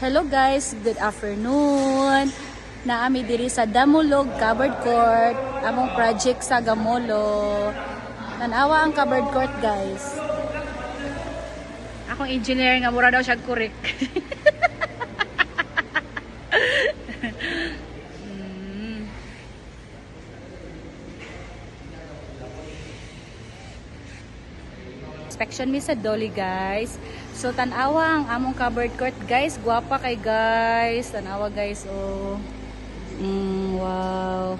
Hello guys, good afternoon. Naami diri sa Damulog Covered Court, among project sa Gamolo. Tanawa ang covered court guys. Akong engineer nga mura daw siya correct. Inspection mi sa Dolly guys. So tanawa ang among covered court guys. Guwapa kay guys. Tanawa guys oh. Wow.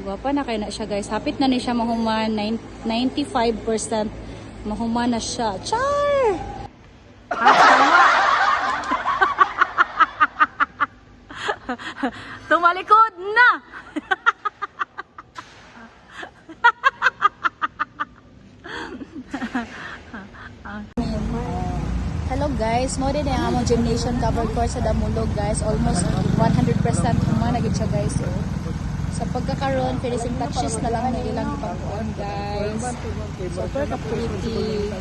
Guwapa na kay na siya guys. Hapit na ni siya mahuman. 95% mahuman na siya. Char! Tumalikod na! Hello guys, mo din ang among gymnasium covered court sa Damulog guys. Almost 100% human na gid siya guys. Oh. Sa pagkakaroon, finishing touches na lang na ilang pagkuan guys. Super ka-pretty.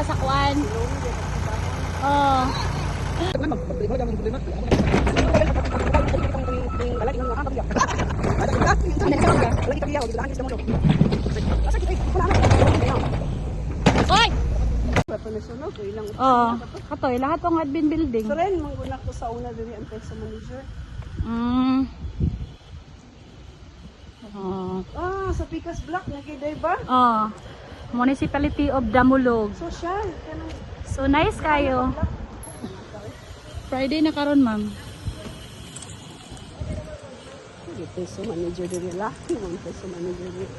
Sa kuan. Oh. Oy. Oh, katoy lahat ng admin building. So rin manguna ko sa una diri ang sa manager. Oh. Sa Picas Block nagiday ba? Oh. Municipality of Damulog. Social. So nice kayo. Friday na karon ma'am. Ito sa manager diri la. Ito sa manager diri.